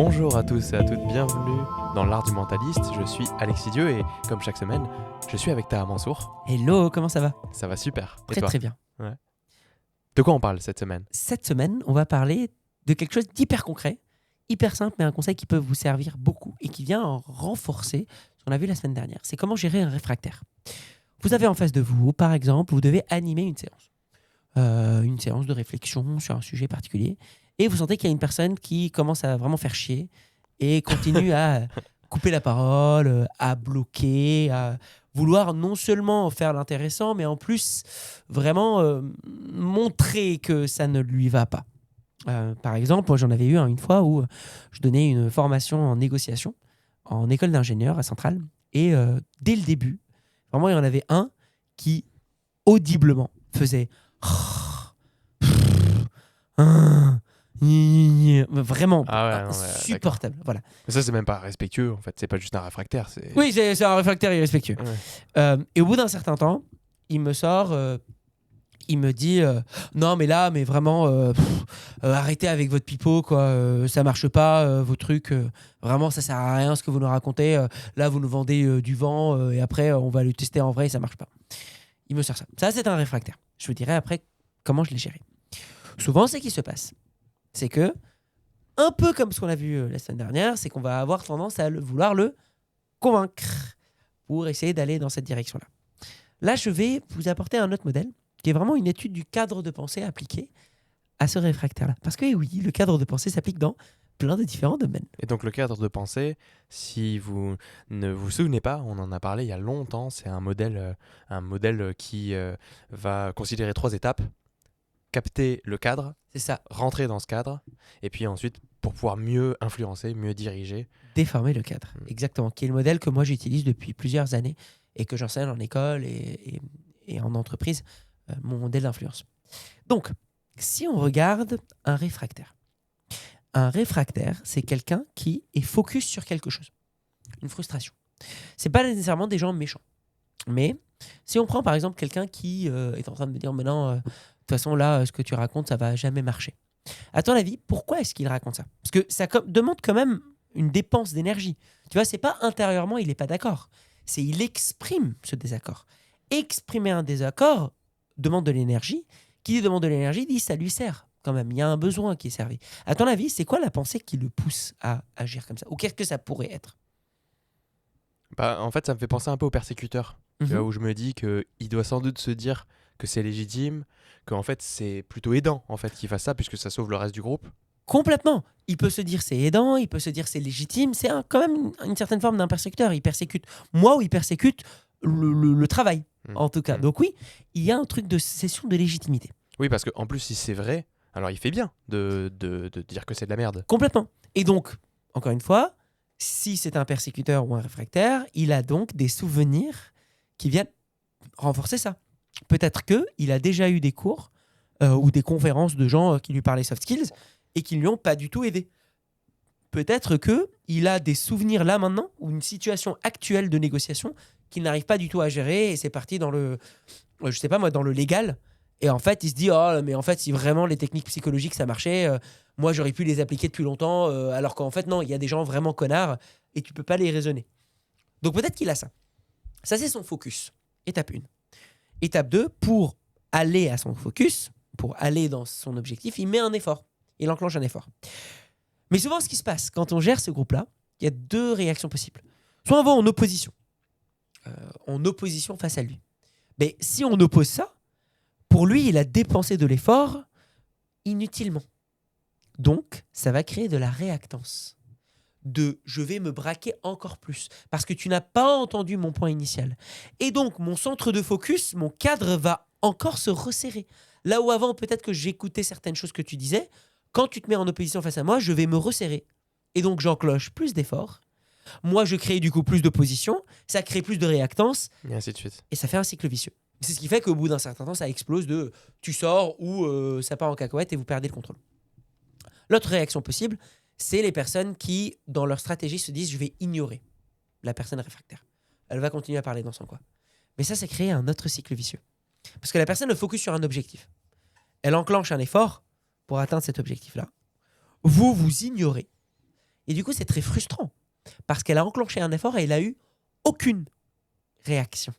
Bonjour à tous et à toutes, bienvenue dans l'art du mentaliste. Je suis Alexis Dieu et comme chaque semaine, je suis avec Taha Mansour. Hello, comment ça va? Ça va super. Et Très toi? très bien. Ouais. De quoi on parle cette semaine? Cette semaine, on va parler de quelque chose d'hyper concret, hyper simple, mais un conseil qui peut vous servir beaucoup et qui vient en renforcer ce qu'on a vu la semaine dernière. C'est comment gérer un réfractaire. Vous avez en face de vous, par exemple, vous devez animer une séance de réflexion sur un sujet particulier, et vous sentez qu'il y a une personne qui commence à vraiment faire chier et continue à couper la parole, à bloquer, à vouloir non seulement faire l'intéressant, mais en plus vraiment montrer que ça ne lui va pas. Par exemple, moi j'en avais eu une fois où je donnais une formation en négociation en école d'ingénieur à Centrale, et dès le début, vraiment il y en avait un qui audiblement faisait vraiment insupportable. Voilà. Mais ça, c'est même pas respectueux en fait, c'est pas juste un réfractaire. Oui, c'est un réfractaire irrespectueux. Ouais. Et au bout d'un certain temps, il me sort, il me dit non, mais là, mais vraiment, arrêtez avec votre pipeau, quoi. Ça marche pas, vos trucs. Vraiment, ça sert à rien ce que vous nous racontez. Là, vous nous vendez du vent et après, on va le tester en vrai et ça marche pas. Il me sort ça. Ça, c'est un réfractaire. Je vous dirai après comment je l'ai géré. Souvent, c'est ce qui se passe. C'est que, un peu comme ce qu'on a vu la semaine dernière, c'est qu'on va avoir tendance à vouloir le convaincre pour essayer d'aller dans cette direction-là. Là, je vais vous apporter un autre modèle qui est vraiment une étude du cadre de pensée appliqué à ce réfractaire-là. Parce que oui, le cadre de pensée s'applique dans plein de différents domaines. Et donc le cadre de pensée, si vous ne vous souvenez pas, on en a parlé il y a longtemps, c'est un modèle qui va considérer 3 étapes. Capter le cadre, C'est ça, rentrer dans ce cadre, et puis ensuite, pour pouvoir mieux influencer, mieux diriger. déformer le cadre. Exactement, qui est le modèle que moi j'utilise depuis plusieurs années et que j'enseigne en école et en entreprise, mon modèle d'influence. Donc, si on regarde un réfractaire, c'est quelqu'un qui est focus sur quelque chose, une frustration. C'est pas nécessairement des gens méchants, mais si on prend par exemple quelqu'un qui est en train de me dire mais non, de toute façon là, ce que tu racontes, ça va jamais marcher. À ton avis, pourquoi est-ce qu'il raconte ça? Parce que ça demande quand même une dépense d'énergie. Tu vois, c'est pas intérieurement, il n'est pas d'accord. C'est il exprime ce désaccord. Exprimer un désaccord demande de l'énergie. Qui dit demande de l'énergie dit ça lui sert quand même. Il y a un besoin qui est servi. À ton avis, c'est quoi la pensée qui le pousse à agir comme ça? Ou qu'est-ce que ça pourrait être? Bah, en fait, ça me fait penser un peu au persécuteur, tu vois, où je me dis qu'il doit sans doute se dire que c'est légitime, qu'en fait c'est plutôt aidant en fait qu'il fasse ça puisque ça sauve le reste du groupe. Complètement. Il peut se dire c'est aidant, il peut se dire c'est légitime. C'est quand même une certaine forme d'un persécuteur. Il persécute moi ou il persécute le travail, en tout cas. Donc oui, il y a un truc de cession de légitimité. Oui, parce qu'en plus, si c'est vrai, alors il fait bien de dire que c'est de la merde. Complètement. Et donc, encore une fois, si c'est un persécuteur ou un réfractaire, il a donc des souvenirs qui viennent renforcer ça. Peut-être qu'il a déjà eu des cours ou des conférences de gens qui lui parlaient soft skills et qui ne lui ont pas du tout aidé. Peut-être qu'il a des souvenirs là maintenant ou une situation actuelle de négociation qu'il n'arrive pas du tout à gérer et c'est parti dans le, je sais pas moi, dans le légal. Et en fait, il se dit, oh, mais en fait, si vraiment les techniques psychologiques ça marchait, moi j'aurais pu les appliquer depuis longtemps, alors qu'en fait, non, il y a des gens vraiment connards et tu peux pas les raisonner. Donc peut-être qu'il a ça. Ça, c'est son focus. Étape 1. Étape 2, pour aller à son focus, pour aller dans son objectif, il met un effort. Il enclenche un effort. Mais souvent, ce qui se passe quand on gère ce groupe-là, il y a 2 réactions possibles. Soit on va en opposition face à lui. Mais si on oppose ça, pour lui, il a dépensé de l'effort inutilement. Donc, ça va créer de la réactance. Je vais me braquer encore plus parce que tu n'as pas entendu mon point initial. Et donc, mon centre de focus, mon cadre va encore se resserrer. Là où avant, peut-être que j'écoutais certaines choses que tu disais, quand tu te mets en opposition face à moi, je vais me resserrer. Et donc, j'enclenche plus d'efforts. Moi, je crée du coup plus d'opposition. Ça crée plus de réactance. Et ainsi de suite. Et ça fait un cycle vicieux. C'est ce qui fait qu'au bout d'un certain temps, ça explose de tu sors ou ça part en cacahuète et vous perdez le contrôle. L'autre réaction possible, c'est les personnes qui, dans leur stratégie, se disent je vais ignorer la personne réfractaire. Elle va continuer à parler dans son coin. Mais ça crée un autre cycle vicieux. Parce que la personne le focus sur un objectif. Elle enclenche un effort pour atteindre cet objectif-là. Vous ignorez. Et du coup, c'est très frustrant parce qu'elle a enclenché un effort et elle a eu aucune réaction.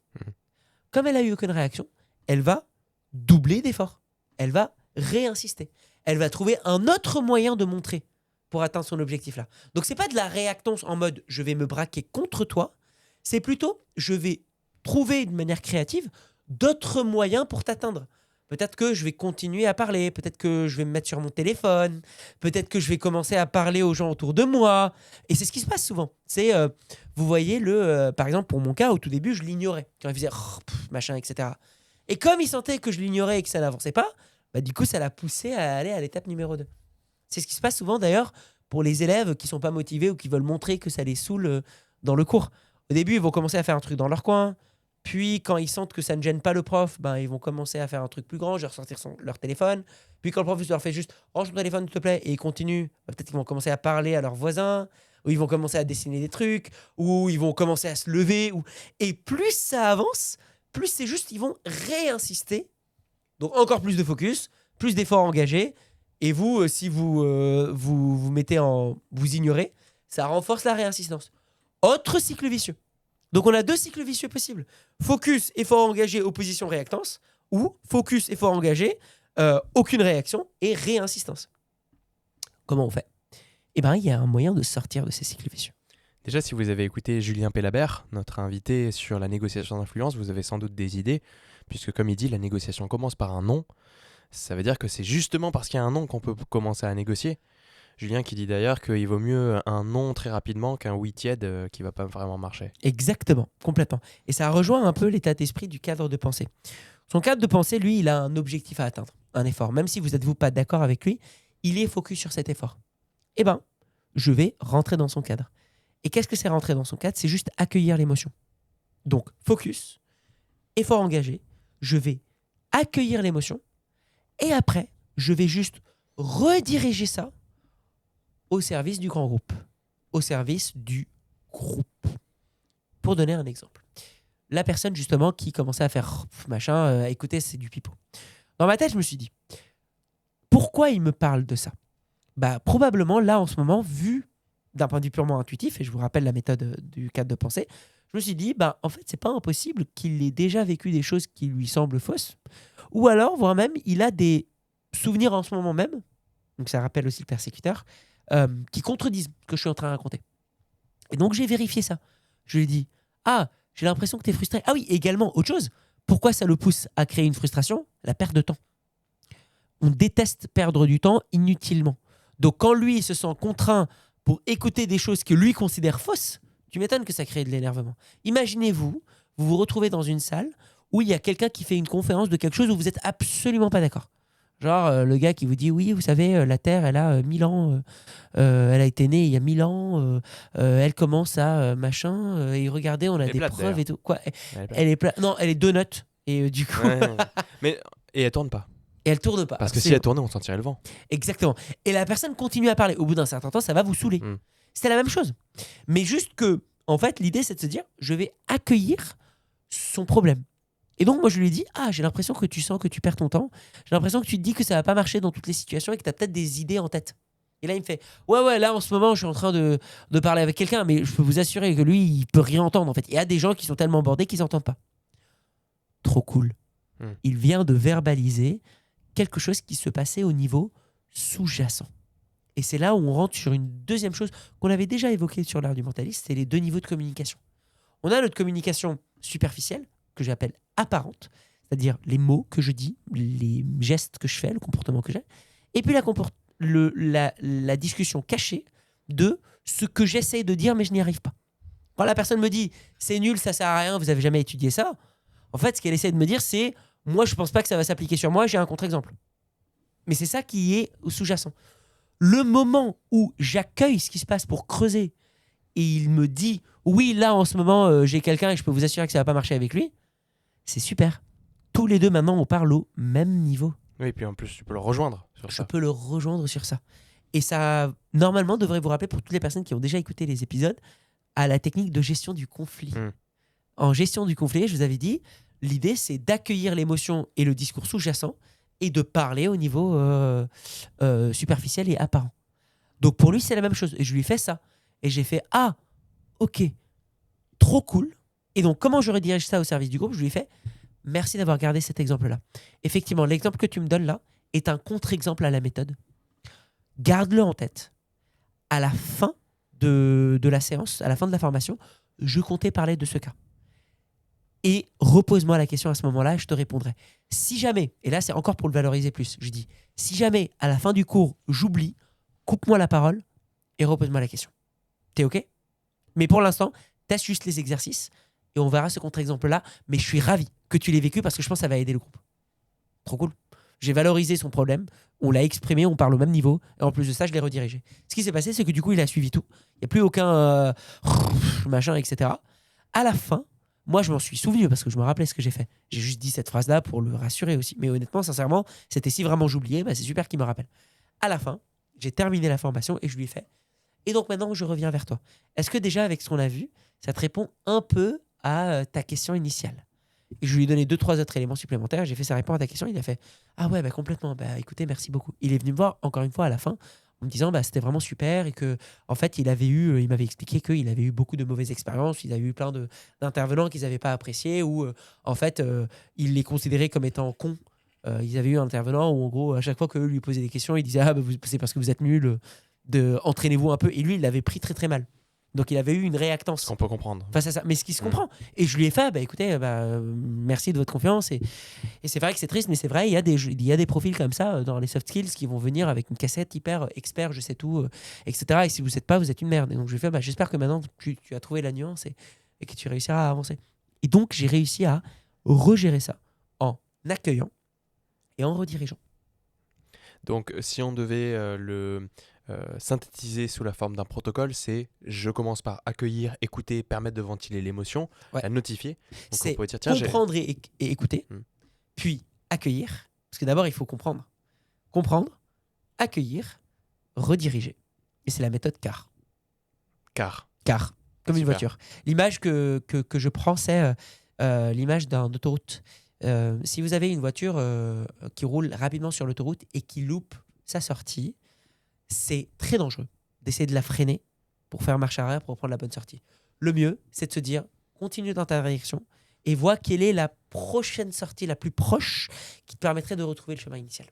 Comme elle a eu aucune réaction, elle va doubler d'efforts. Elle va réinsister. Elle va trouver un autre moyen de montrer pour atteindre son objectif là. Donc c'est pas de la réactance en mode je vais me braquer contre toi, c'est plutôt je vais trouver de manière créative d'autres moyens pour t'atteindre. Peut-être que je vais continuer à parler, peut-être que je vais me mettre sur mon téléphone, peut-être que je vais commencer à parler aux gens autour de moi. Et c'est ce qui se passe souvent. C'est, vous voyez, par exemple, pour mon cas, au tout début, je l'ignorais. Quand il faisait machin, etc. Et comme il sentait que je l'ignorais et que ça n'avançait pas, bah, du coup, ça l'a poussé à aller à l'étape numéro 2. C'est ce qui se passe souvent d'ailleurs pour les élèves qui sont pas motivés ou qui veulent montrer que ça les saoule dans le cours. Au début, ils vont commencer à faire un truc dans leur coin. Puis, quand ils sentent que ça ne gêne pas le prof, ben, ils vont commencer à faire un truc plus grand, genre sortir leur téléphone. Puis, quand le prof leur fait juste « range ton téléphone, s'il te plaît », et ils continuent, ben, peut-être qu'ils vont commencer à parler à leurs voisins, ou ils vont commencer à dessiner des trucs, ou ils vont commencer à se lever. Et plus ça avance, plus c'est juste, ils vont réinsister. Donc, encore plus de focus, plus d'efforts engagés. Et vous, si vous mettez vous ignorez, ça renforce la réinsistance. Autre cycle vicieux. Donc on a 2 cycles vicieux possibles. Focus, effort engagé, opposition, réactance. Ou focus, effort engagé, aucune réaction et réinsistance. Comment on fait ? Eh bien, il y a un moyen de sortir de ces cycles vicieux. Déjà, si vous avez écouté Julien Pellabert, notre invité sur la négociation d'influence, vous avez sans doute des idées, puisque comme il dit, la négociation commence par un non. Ça veut dire que c'est justement parce qu'il y a un non qu'on peut commencer à négocier. Julien qui dit d'ailleurs qu'il vaut mieux un non très rapidement qu'un oui tiède qui va pas vraiment marcher. Exactement, complètement. Et ça rejoint un peu l'état d'esprit du cadre de pensée. Son cadre de pensée, lui, il a un objectif à atteindre, un effort. Même si vous n'êtes pas d'accord avec lui, il est focus sur cet effort. Eh bien, je vais rentrer dans son cadre. Et qu'est-ce que c'est rentrer dans son cadre ? C'est juste accueillir l'émotion. Donc, focus, effort engagé, je vais accueillir l'émotion et après, je vais juste rediriger ça au service du grand groupe, au service du groupe. Pour donner un exemple. La personne, justement, qui commençait à faire machin, écoutez, c'est du pipeau. Dans ma tête, je me suis dit, pourquoi il me parle de ça ? Bah, probablement, là, en ce moment, vu d'un point de vue purement intuitif, et je vous rappelle la méthode du cadre de pensée, je me suis dit, bah, en fait, c'est pas impossible qu'il ait déjà vécu des choses qui lui semblent fausses, ou alors, voire même, il a des souvenirs en ce moment même, donc ça rappelle aussi le persécuteur, qui contredisent ce que je suis en train de raconter. Et donc, j'ai vérifié ça. Je lui ai dit, ah, j'ai l'impression que tu es frustré. Ah oui, également, autre chose, pourquoi ça le pousse à créer une frustration ? La perte de temps. On déteste perdre du temps inutilement. Donc, quand lui, il se sent contraint pour écouter des choses que lui considère fausses, tu m'étonnes que ça crée de l'énervement. Imaginez-vous, vous vous retrouvez dans une salle où il y a quelqu'un qui fait une conférence de quelque chose où vous n'êtes absolument pas d'accord. Genre, le gars qui vous dit, oui, vous savez, la Terre, elle a 1000 ans, elle a été née il y a 1000 ans, elle commence à machin, et regardez, on a des preuves d'ailleurs. Et tout. Quoi, elle est plate. Non, elle est donut. Et du coup... Ouais. Mais, et elle tourne pas. Et elle tourne pas. Parce que si elle tournait, on sentirait le vent. Exactement. Et la personne continue à parler. Au bout d'un certain temps, ça va vous saouler. C'était la même chose. Mais juste que, en fait, l'idée, c'est de se dire, je vais accueillir son problème. Et donc, moi, je lui ai dit, ah, j'ai l'impression que tu sens que tu perds ton temps. J'ai l'impression que tu te dis que ça va pas marcher dans toutes les situations et que tu as peut-être des idées en tête. Et là, il me fait, ouais, là, en ce moment, je suis en train de parler avec quelqu'un, mais je peux vous assurer que lui, il peut rien entendre, en fait. Il y a des gens qui sont tellement bordés qu'ils n'entendent pas. Trop cool. Il vient de verbaliser quelque chose qui se passait au niveau sous-jacent. Et c'est là où on rentre sur une deuxième chose qu'on avait déjà évoquée sur l'art du mentaliste, c'est les 2 niveaux de communication. On a notre communication superficielle, que j'appelle apparente, c'est-à-dire les mots que je dis, les gestes que je fais, le comportement que j'ai, et puis la discussion cachée de ce que j'essaie de dire mais je n'y arrive pas. Quand la personne me dit « c'est nul, ça sert à rien, vous n'avez jamais étudié ça », en fait, ce qu'elle essaie de me dire, c'est « moi, je ne pense pas que ça va s'appliquer sur moi, j'ai un contre-exemple ». Mais c'est ça qui est sous-jacent. Le moment où j'accueille ce qui se passe pour creuser et il me dit « oui, là, en ce moment, j'ai quelqu'un et je peux vous assurer que ça ne va pas marcher avec lui », c'est super. Tous les deux, maintenant, on parle au même niveau. Oui, et puis en plus, tu peux le rejoindre sur ça. Je peux le rejoindre sur ça. Et ça, normalement, devrait vous rappeler, pour toutes les personnes qui ont déjà écouté les épisodes, à la technique de gestion du conflit. En gestion du conflit, je vous avais dit, l'idée, c'est d'accueillir l'émotion et le discours sous-jacent et de parler au niveau superficiel et apparent. Donc pour lui, c'est la même chose. Et je lui ai fait ça. Et j'ai fait, ah, ok, trop cool. Et donc, comment je redirige ça au service du groupe? Je lui ai fait, merci d'avoir gardé cet exemple-là. Effectivement, l'exemple que tu me donnes là est un contre-exemple à la méthode. Garde-le en tête. À la fin de la séance, à la fin de la formation, je comptais parler de ce cas. Et repose-moi la question à ce moment-là et je te répondrai. Si jamais, et là c'est encore pour le valoriser plus, je dis, si jamais à la fin du cours, j'oublie, coupe-moi la parole et repose-moi la question. T'es OK? Mais pour l'instant, teste juste les exercices et on verra ce contre-exemple-là. Mais je suis ravi que tu l'aies vécu parce que je pense que ça va aider le groupe. Trop cool. J'ai valorisé son problème, on l'a exprimé, on parle au même niveau et en plus de ça, je l'ai redirigé. Ce qui s'est passé, c'est que du coup, il a suivi tout. Il n'y a plus aucun machin, etc. À la fin, moi, je m'en suis souvenu parce que je me rappelais ce que j'ai fait. J'ai juste dit cette phrase-là pour le rassurer aussi. Mais honnêtement, sincèrement, c'était si vraiment j'oubliais, bah, c'est super qu'il me rappelle. À la fin, j'ai terminé la formation et je lui ai fait. Et donc maintenant, je reviens vers toi. Est-ce que déjà, avec ce qu'on a vu, ça te répond un peu à ta question initiale? Et je lui ai donné 2-3 autres éléments supplémentaires. J'ai fait sa réponse à ta question. Il a fait ah ouais, bah complètement. Bah écoutez, merci beaucoup. Il est venu me voir encore une fois à la fin en me disant bah c'était vraiment super et que en fait il m'avait expliqué qu'il avait eu beaucoup de mauvaises expériences. Il a eu plein d'intervenants qu'ils n'avaient pas appréciés ou en fait il les considérait comme étant cons. Ils avaient eu un intervenant où en gros à chaque fois qu'eux lui posaient des questions, il disait ah bah c'est parce que vous êtes nuls. Entraînez-vous un peu. Et lui il l'avait pris très très mal. Donc il avait eu une réactance. Ce qu'on peut comprendre. Face à ça. Mais ce qui se comprend. Et je lui ai fait, bah écoutez, merci de votre confiance. Et c'est vrai que c'est triste, mais c'est vrai, il y a des profils comme ça dans les soft skills qui vont venir avec une cassette hyper expert, je sais tout, etc. Et si vous n'êtes pas, vous êtes une merde. Et donc je lui ai fait, j'espère que maintenant tu as trouvé la nuance et que tu réussiras à avancer. Et donc j'ai réussi à regérer ça en accueillant et en redirigeant. Donc si on devait synthétiser sous la forme d'un protocole, c'est je commence par accueillir, écouter, permettre de ventiler l'émotion, la notifier. Donc c'est on pourrait dire, tiens, comprendre et écouter, puis accueillir. Parce que d'abord, il faut comprendre. Comprendre, accueillir, rediriger. Et c'est la méthode CAR. CAR. Comme une voiture. L'image que je prends, c'est l'image d'un autoroute. Si vous avez une voiture qui roule rapidement sur l'autoroute et qui loupe sa sortie, c'est très dangereux d'essayer de la freiner pour faire marche arrière pour prendre la bonne sortie. Le mieux, c'est de se dire, continue dans ta direction et vois quelle est la prochaine sortie la plus proche qui te permettrait de retrouver le chemin initial.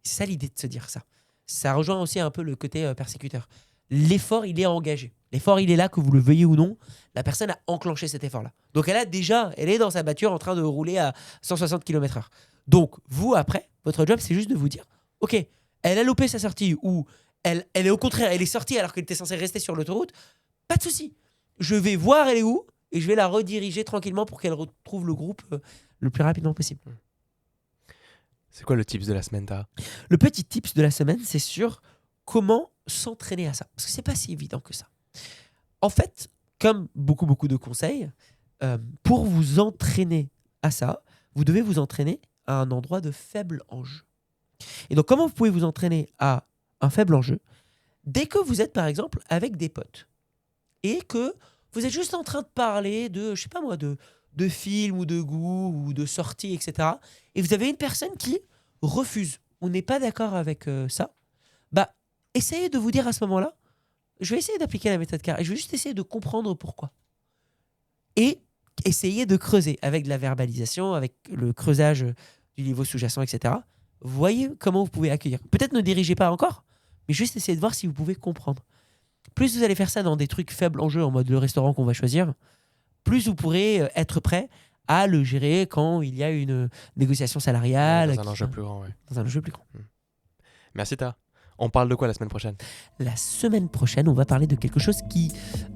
C'est ça l'idée de se dire ça. Ça rejoint aussi un peu le côté persécuteur. L'effort, il est engagé. L'effort, il est là, que vous le veuillez ou non. La personne a enclenché cet effort-là. Donc, elle est dans sa voiture en train de rouler à 160 km/h. Donc, vous, après, votre job, c'est juste de vous dire, OK, elle a loupé sa sortie ou elle est au contraire, elle est sortie alors qu'elle était censée rester sur l'autoroute. Pas de souci. Je vais voir elle est où et je vais la rediriger tranquillement pour qu'elle retrouve le groupe le plus rapidement possible. C'est quoi le tips de la semaine, Tara? Le petit tips de la semaine, c'est sur comment s'entraîner à ça. Parce que c'est pas si évident que ça. En fait, comme beaucoup de conseils, pour vous entraîner à ça, vous devez vous entraîner à un endroit de faible enjeu. Et donc, comment vous pouvez vous entraîner à un faible enjeu? Dès que vous êtes, par exemple, avec des potes et que vous êtes juste en train de parler de, je sais pas moi, de films ou de goût ou de sorties, etc. Et vous avez une personne qui refuse ou n'est pas d'accord avec ça, essayez de vous dire à ce moment-là, je vais essayer d'appliquer la méthode CAR et je vais juste essayer de comprendre pourquoi. Et essayez de creuser avec de la verbalisation, avec le creusage du niveau sous-jacent, etc. Voyez comment vous pouvez accueillir. Peut-être ne dirigez pas encore, mais juste essayez de voir si vous pouvez comprendre. Plus vous allez faire ça dans des trucs faibles en jeu, en mode le restaurant qu'on va choisir, plus vous pourrez être prêt à le gérer quand il y a une négociation salariale. Dans un enjeu plus grand, Dans un enjeu plus grand. Merci, Ta. On parle de quoi la semaine prochaine? La semaine prochaine, on va parler de quelque chose qui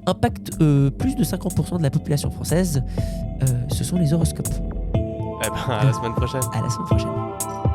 impacte plus de 50% de la population française. Ce sont les horoscopes. À la semaine prochaine. À la semaine prochaine.